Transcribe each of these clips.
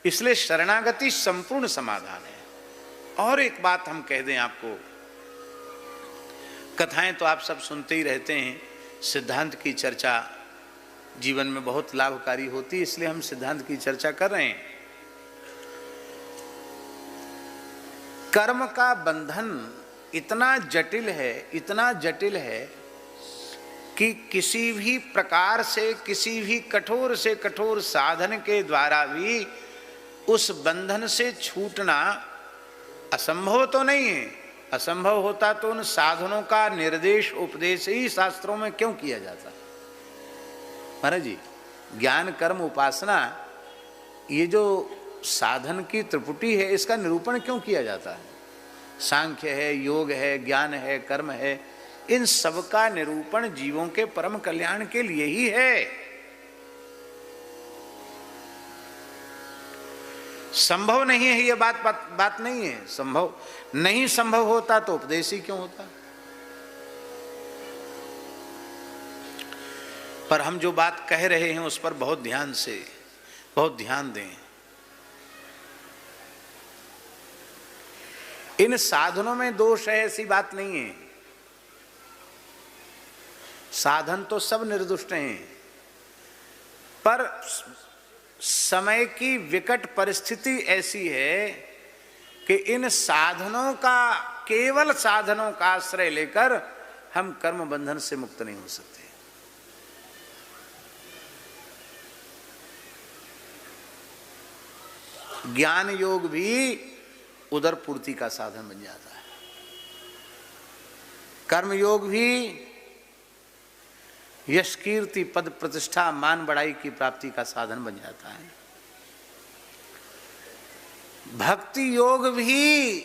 इसलिए शरणागति संपूर्ण समाधान है। और एक बात हम कह दें आपको, कथाएं तो आप सब सुनते ही रहते हैं, सिद्धांत की चर्चा जीवन में बहुत लाभकारी होती है, इसलिए हम सिद्धांत की चर्चा कर रहे हैं। कर्म का बंधन इतना जटिल है, इतना जटिल है कि किसी भी प्रकार से, किसी भी कठोर से कठोर साधन के द्वारा भी उस बंधन से छूटना असंभव तो नहीं है। असंभव होता तो उन साधनों का निर्देश उपदेश ही शास्त्रों में क्यों किया जाता? महाराज जी, ज्ञान कर्म उपासना, ये जो साधन की त्रिपुटी है, इसका निरूपण क्यों किया जाता है? सांख्य है, योग है, ज्ञान है, कर्म है, इन सब का निरूपण जीवों के परम कल्याण के लिए ही है। संभव नहीं है ये बात नहीं है। संभव नहीं, संभव होता तो उपदेश ही क्यों होता? पर हम जो बात कह रहे हैं उस पर बहुत ध्यान दें। इन साधनों में दोष है ऐसी बात नहीं है। साधन तो सब निर्दुष्ट हैं, पर समय की विकट परिस्थिति ऐसी है कि इन साधनों का, केवल साधनों का आश्रय लेकर हम कर्म बंधन से मुक्त नहीं हो सकते। ज्ञान योग भी उदर पूर्ति का साधन बन जाता है, कर्म योग भी यश कीर्ति पद प्रतिष्ठा मान बढ़ाई की प्राप्ति का साधन बन जाता है, भक्ति योग भी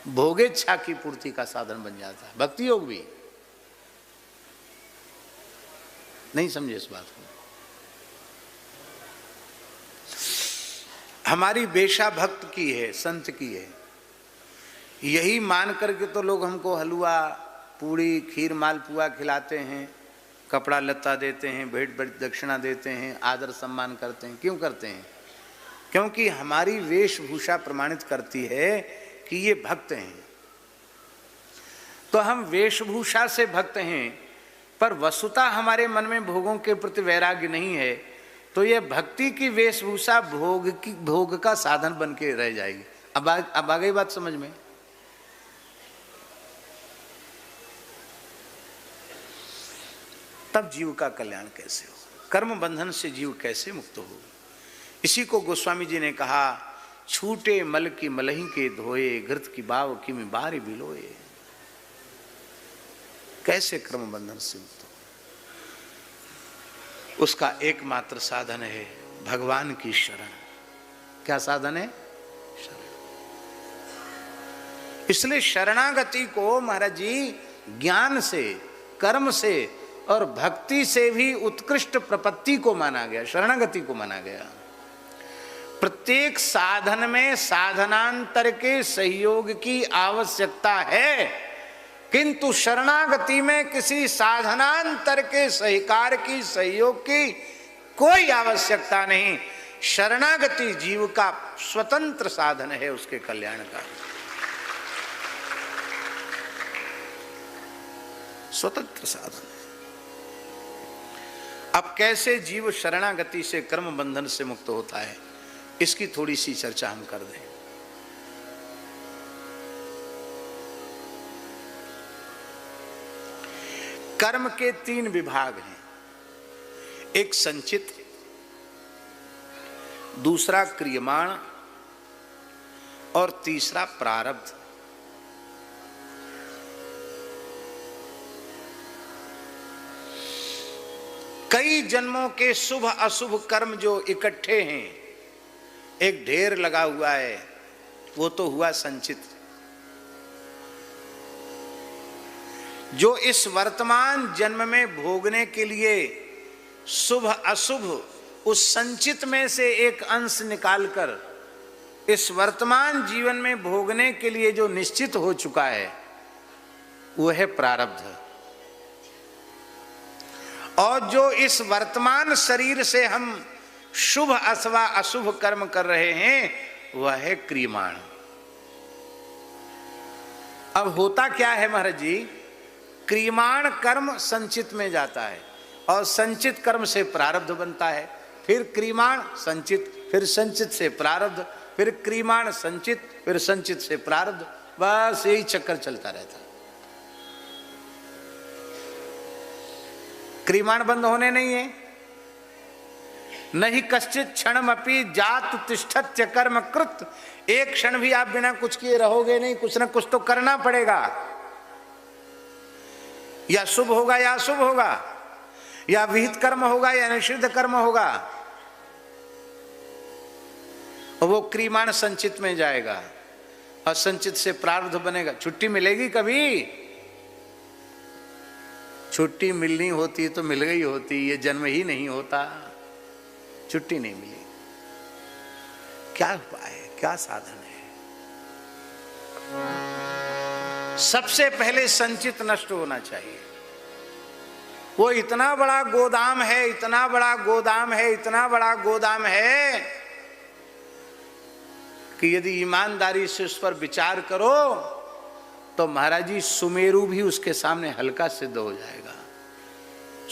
भोगेच्छा की पूर्ति का साधन बन जाता है। भक्ति योग भी, नहीं समझे इस बात को? हमारी बेशा भक्त की है, संत की है, यही मान करके तो लोग हमको हलवा पूड़ी खीर मालपुआ खिलाते हैं, कपड़ा लत्ता देते हैं, भेंट दक्षिणा देते हैं, आदर सम्मान करते हैं। क्यों करते हैं? क्योंकि हमारी वेशभूषा प्रमाणित करती है कि ये भक्त हैं। तो हम वेशभूषा से भक्त हैं, पर वस्तुतः हमारे मन में भोगों के प्रति वैराग्य नहीं है, तो ये भक्ति की वेशभूषा भोग का साधन बन के रह जाएगी। अब आ गई बात समझ में? तब जीव का कल्याण कैसे हो? कर्म बंधन से जीव कैसे मुक्त हो? इसी को गोस्वामी जी ने कहा, छूटे मल की मलही के धोए, घृत की बाव की में बारी बिलोए। कैसे कर्म बंधन से मुक्त हो? उसका एकमात्र साधन है भगवान की शरण। क्या साधन है? शरण। इसलिए शरणागति को महाराज जी ज्ञान से, कर्म से और भक्ति से भी उत्कृष्ट प्रपत्ति को माना गया, शरणागति को माना गया। प्रत्येक साधन में साधनांतर के सहयोग की आवश्यकता है, किंतु शरणागति में किसी साधनांतर के सहकार की, सहयोग की कोई आवश्यकता नहीं। शरणागति जीव का स्वतंत्र साधन है उसके कल्याण का, स्वतंत्र साधन है। अब कैसे जीव शरणागति से कर्म बंधन से मुक्त होता है, इसकी थोड़ी सी चर्चा हम कर दें। कर्म के 3 विभाग हैं, एक संचित, दूसरा क्रियमाण और तीसरा प्रारब्ध। कई जन्मों के शुभ अशुभ कर्म जो इकट्ठे हैं, एक ढेर लगा हुआ है, वो तो हुआ संचित। जो इस वर्तमान जन्म में भोगने के लिए शुभ अशुभ उस संचित में से एक अंश निकालकर इस वर्तमान जीवन में भोगने के लिए जो निश्चित हो चुका है, वो है प्रारब्ध। और जो इस वर्तमान शरीर से हम शुभ अथवा अशुभ कर्म कर रहे हैं, वह है क्रियमाण। अब होता क्या है महाराज जी, क्रियमाण कर्म संचित में जाता है और संचित कर्म से प्रारब्ध बनता है, फिर क्रियमाण संचित, फिर संचित से प्रारब्ध, फिर क्रियमाण संचित, फिर संचित से प्रारब्ध, बस यही चक्कर चलता रहता। क्रियमाण बंद होने नहीं है। नहीं कश्चित क्षणमपि जात तिष्ठत्य कर्म कृत, एक क्षण भी आप बिना कुछ किए रहोगे नहीं, कुछ ना कुछ तो करना पड़ेगा। या शुभ होगा या अशुभ होगा, या विहित कर्म होगा या निषिद्ध कर्म होगा, और वो क्रियमाण संचित में जाएगा और संचित से प्रारब्ध बनेगा। छुट्टी मिलेगी कभी? छुट्टी मिलनी होती तो मिल गई होती, ये जन्म ही नहीं होता, छुट्टी नहीं मिली। क्या उपाय है, क्या साधन है? सबसे पहले संचित नष्ट होना चाहिए। वो इतना बड़ा गोदाम है, इतना बड़ा गोदाम है, इतना बड़ा गोदाम है कि यदि ईमानदारी से उस पर विचार करो तो महाराज जी सुमेरु भी उसके सामने हल्का सिद्ध हो जाएगा।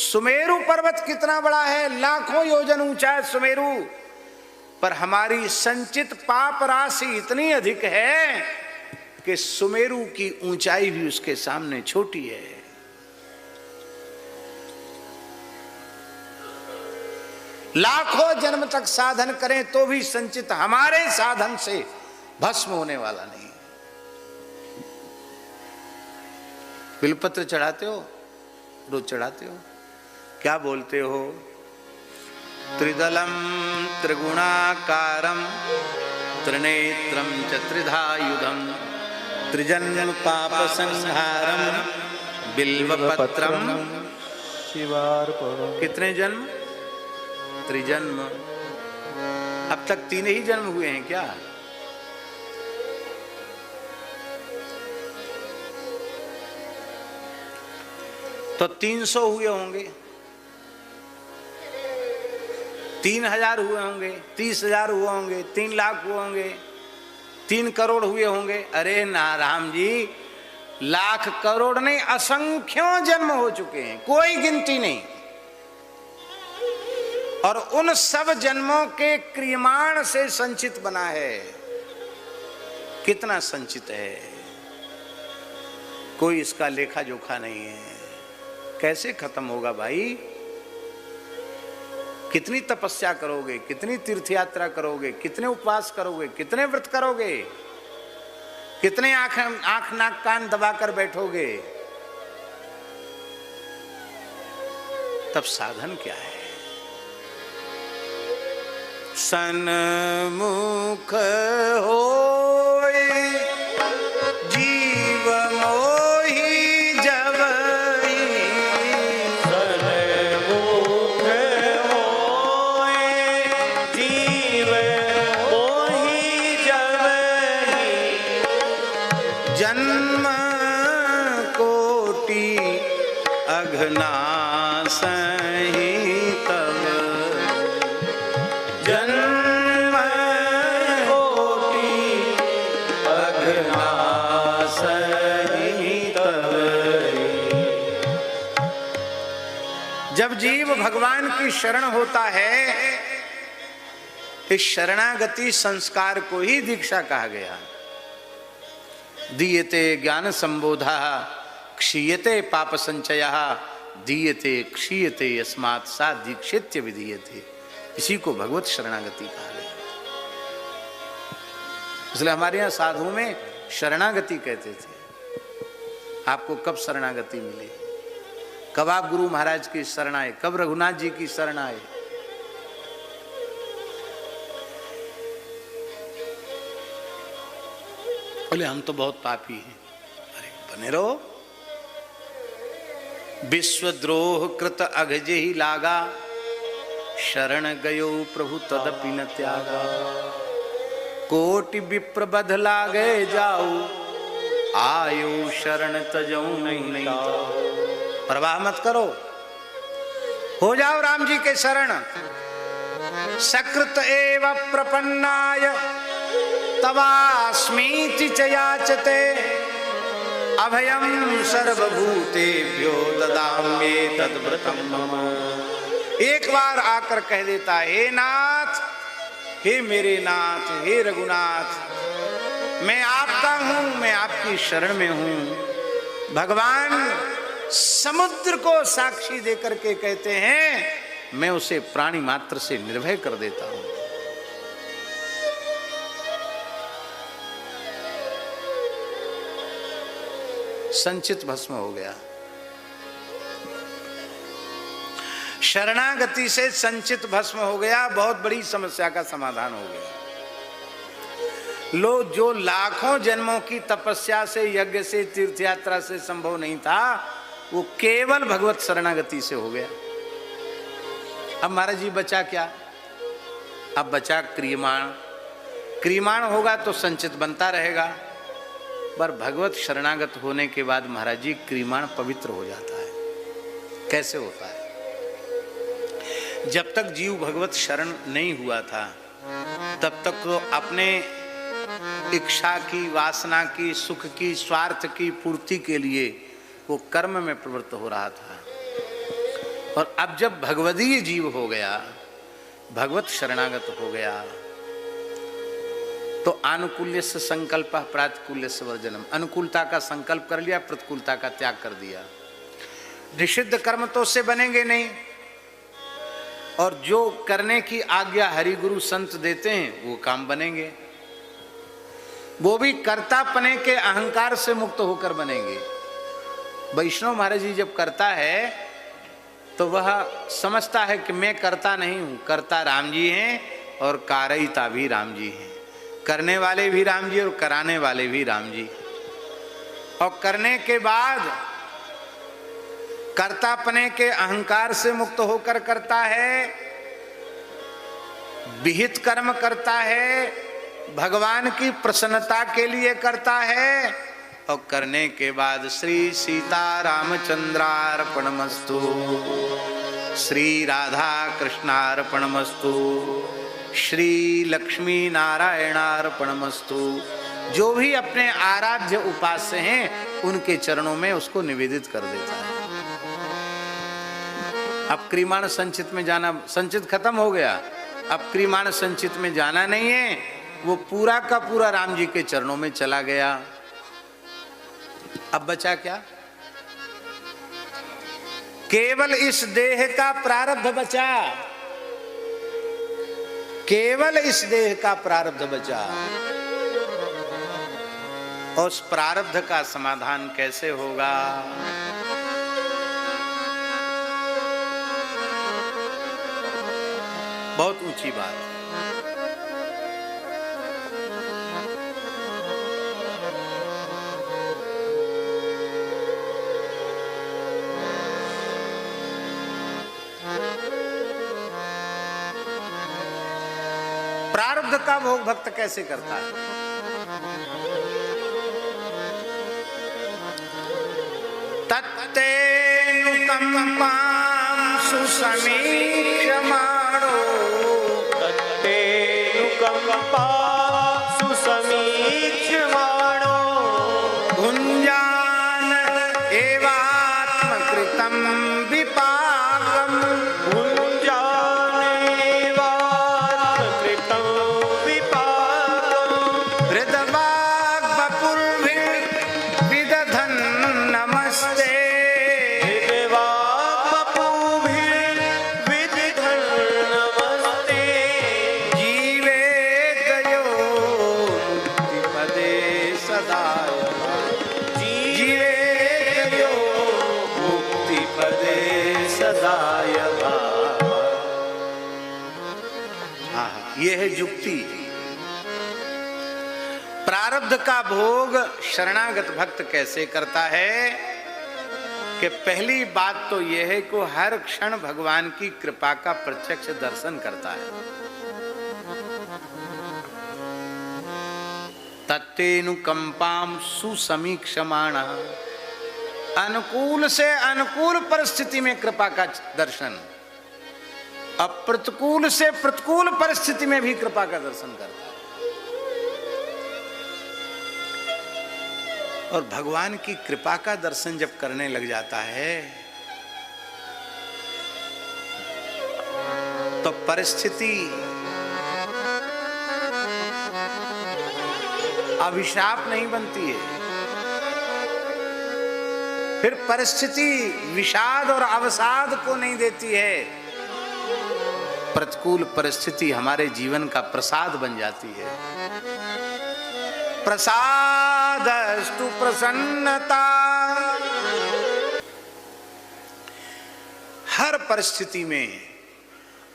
सुमेरु पर्वत कितना बड़ा है, लाखों योजन ऊंचा है सुमेरु, पर हमारी संचित पाप राशि इतनी अधिक है कि सुमेरु की ऊंचाई भी उसके सामने छोटी है। लाखों जन्म तक साधन करें तो भी संचित हमारे साधन से भस्म होने वाला नहीं। बिलपत्र चढ़ाते हो, रोज चढ़ाते हो, क्या बोलते हो? त्रिदलम त्रिगुणाकारम त्रिनेत्रम च त्रिधायुधम त्रिजन्म पाप संहारम बिल्वपत्रम शिवार्पणम। कितने जन्म? त्रिजन्म। अब तक 3 ही जन्म हुए हैं क्या? तो 300 हुए होंगे, 3000 हुए होंगे, 30,000 हुए होंगे, 3 लाख हुए होंगे, 3 करोड़ हुए होंगे। अरे नाराम जी, लाख करोड़ नहीं, असंख्यों जन्म हो चुके हैं, कोई गिनती नहीं। और उन सब जन्मों के क्रियमाण से संचित बना है। कितना संचित है, कोई इसका लेखा जोखा नहीं है। कैसे खत्म होगा भाई? कितनी तपस्या करोगे, कितनी तीर्थ यात्रा करोगे, कितने उपवास करोगे, कितने व्रत करोगे, कितने आंख नाक कान दबाकर बैठोगे? तब साधन क्या है? सन्मुख होए जीव मोहि जवई, सन्मुख होए जीव मोहि जवई, जन्म कोटि अघनासहि तब, जन्म कोटि अघनासहि तब। जब जीव भगवान की शरण होता है, इस शरणागति संस्कार को ही दीक्षा कहा गया। दीयते ज्ञान संबोधा क्षीयते पाप संचयः, दीयते क्षीयते यस्मात् सा दीक्षित्य विधीयते। इसी को भगवत शरणागति कहा गया। इसलिए हमारे यहाँ साधु में शरणागति कहते थे। आपको कब शरणागति मिली? कब आप गुरु महाराज की शरण आए? कब रघुनाथ जी की शरण आए? बोले हम तो बहुत पापी हैं। अरे बने रहो। विश्वद्रोह कृत अघजे ही लागा, शरण गयो प्रभु तदपि न त्यागा। कोटि विप्र बध लागे जाऊ, आयो शरण तजऊ नहीं। परवाह मत करो, हो जाओ राम जी के शरण। सकृत एव प्रपन्नाय तवास्मीति च याचते अभयं सर्वभूतेभ्यो ददाम्ये तद्व्रतं मम। एक बार आकर कह देता, हे नाथ, हे मेरे नाथ, हे रघुनाथ, मैं आपका हूं, मैं आपकी शरण में हूं। भगवान समुद्र को साक्षी देकर के कहते हैं, मैं उसे प्राणी मात्र से निर्भय कर देता हूं। संचित भस्म हो गया। शरणागति से संचित भस्म हो गया, बहुत बड़ी समस्या का समाधान हो गया। लो जो लाखों जन्मों की तपस्या से, यज्ञ से, तीर्थ यात्रा से संभव नहीं था, वो केवल भगवत शरणागति से हो गया। अब महाराज जी बचा क्या? अब बचा क्रियमाण। क्रियमाण होगा तो संचित बनता रहेगा, पर भगवत शरणागत होने के बाद महाराज जी क्रियमाण पवित्र हो जाता है। कैसे होता है? जब तक जीव भगवत शरण नहीं हुआ था, तब तक तो अपने इच्छा की, वासना की, सुख की, स्वार्थ की पूर्ति के लिए वो कर्म में प्रवृत्त हो रहा था। और अब जब भगवदीय जीव हो गया, भगवत शरणागत हो गया, तो अनुकूल्य से संकल्प प्रातिकूल्य से वर्जनम। अनुकूलता का संकल्प कर लिया, प्रतिकूलता का त्याग कर दिया। निषिद्ध कर्म तो उससे बनेंगे नहीं, और जो करने की आज्ञा हरि गुरु संत देते हैं वो काम बनेंगे। वो भी कर्तापने के अहंकार से मुक्त होकर बनेंगे। वैष्णव महाराज जी जब करता है तो वह समझता है कि मैं करता नहीं हूं, करता राम जी हैं और कारयिता भी राम जी हैं। करने वाले भी राम जी और कराने वाले भी राम जी। और करने के बाद कर्तापने के अहंकार से मुक्त होकर करता है, विहित कर्म करता है, भगवान की प्रसन्नता के लिए करता है, और करने के बाद श्री सीता रामचंद्रार्पणमस्तु, श्री राधा कृष्णार्पणमस्तु, श्री लक्ष्मी नारायणार्पणमस्तु। जो भी अपने आराध्य उपास्य हैं उनके चरणों में उसको निवेदित कर देता है। अब क्रियमाण संचित में जाना, संचित खत्म हो गया, अब क्रियमाण संचित में जाना नहीं है, वो पूरा का पूरा राम जी के चरणों में चला गया। अब बचा क्या? केवल इस देह का प्रारब्ध बचा, केवल इस देह का प्रारब्ध बचा। और उस प्रारब्ध का समाधान कैसे होगा? बहुत ऊंची बात। प्रारब्ध का भोग भक्त कैसे करता है? तत्तेनुकंपां सुसमीक्ष्यमाणो, तत्तेनुकंपां सुसमीक्ष्यमाणो, भुञ्जान एवात्मकृतं विपाकम्, यह है युक्ति। प्रारब्ध का भोग शरणागत भक्त कैसे करता है? कि पहली बात तो यह है कि हर क्षण भगवान की कृपा का प्रत्यक्ष दर्शन करता है। तत्तेनुकंपां सुसमीक्षमाण, अनुकूल से अनुकूल परिस्थिति में कृपा का दर्शन। अब प्रतिकूल से प्रतिकूल परिस्थिति में भी कृपा का दर्शन करता है। और भगवान की कृपा का दर्शन जब करने लग जाता है तो परिस्थिति अभिशाप नहीं बनती है, फिर परिस्थिति विषाद और अवसाद को नहीं देती है। प्रतिकूल परिस्थिति हमारे जीवन का प्रसाद बन जाती है। प्रसादस्तु प्रसन्नता। हर परिस्थिति में,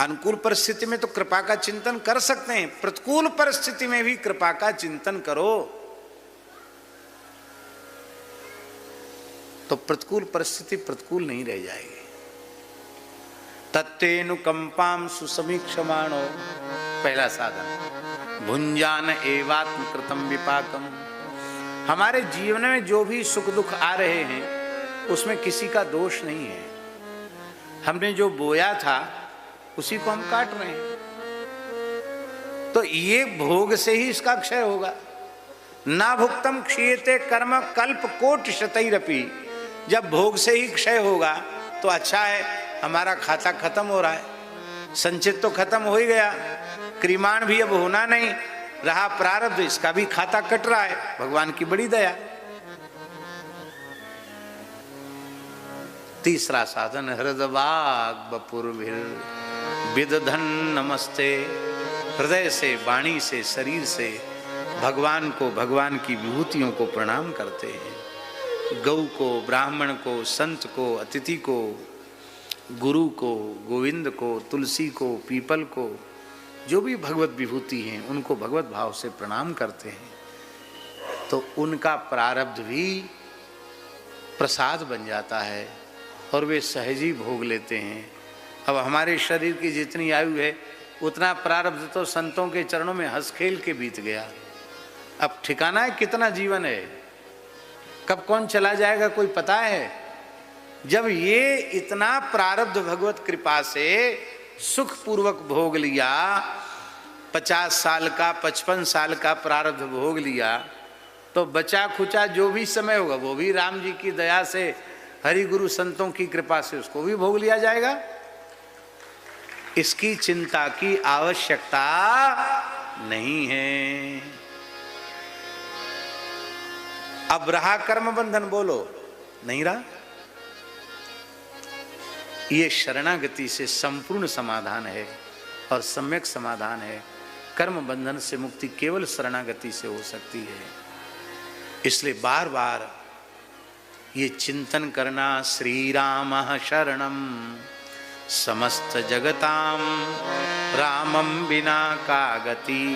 अनुकूल परिस्थिति में तो कृपा का चिंतन कर सकते हैं, प्रतिकूल परिस्थिति में भी कृपा का चिंतन करो तो प्रतिकूल परिस्थिति प्रतिकूल नहीं रह जाएगी। तत्तेनुकंपाम सुसमीक्षमाणो, पहला साधन भुंजान एवात्म कृतम विपाकम। हमारे जीवन में जो भी सुख दुख आ रहे हैं उसमें किसी का दोष नहीं है। हमने जो बोया था उसी को हम काट रहे हैं, तो ये भोग से ही इसका क्षय होगा। ना भुक्तम क्षीयते कर्म कल्प कोटि शतैरपि। जब भोग से ही क्षय होगा तो अच्छा है, हमारा खाता खत्म हो रहा है, संचित तो खत्म हो ही गया, क्रिमाण भी अब होना नहीं रहा, प्रारब्ध इसका भी खाता कट रहा है। भगवान की बड़ी दया। तीसरा साधन हृदवाग बपुर्भिर विदधन नमस्ते। हृदय से, वाणी से, शरीर से भगवान को, भगवान की विभूतियों को प्रणाम करते हैं। गौ को, ब्राह्मण को, संत को, अतिथि को, गुरु को, गोविंद को, तुलसी को, पीपल को, जो भी भगवत विभूति हैं उनको भगवत भाव से प्रणाम करते हैं तो उनका प्रारब्ध भी प्रसाद बन जाता है और वे सहज ही भोग लेते हैं। अब हमारे शरीर की जितनी आयु है उतना प्रारब्ध तो संतों के चरणों में हंस खेल के बीत गया। अब ठिकाना है कितना जीवन है, कब कौन चला जाएगा कोई पता है। जब ये इतना प्रारब्ध भगवत कृपा से सुख पूर्वक भोग लिया, 50 साल का 55 साल का प्रारब्ध भोग लिया, तो बचा खुचा जो भी समय होगा वो भी राम जी की दया से, हरि गुरु संतों की कृपा से उसको भी भोग लिया जाएगा। इसकी चिंता की आवश्यकता नहीं है। अब रहा कर्म बंधन, बोलो नहीं रहा। ये शरणागति से संपूर्ण समाधान है और सम्यक समाधान है। कर्म बंधन से मुक्ति केवल शरणागति से हो सकती है। इसलिए बार बार ये चिंतन करना, श्री राम शरणम समस्त जगताम रामम बिना का गति,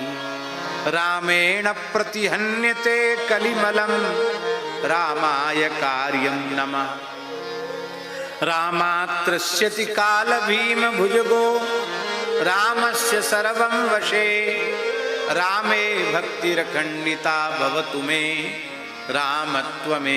रामेण प्रतिहन्यते कलिमलं रामाय कार्यं नमः। रामात्रस्यति काल भीम भुजगो रामस्य सर्वं वशे, रामे भक्तिरखण्डिता भवतु मे रामत्वमेवाश्रयः।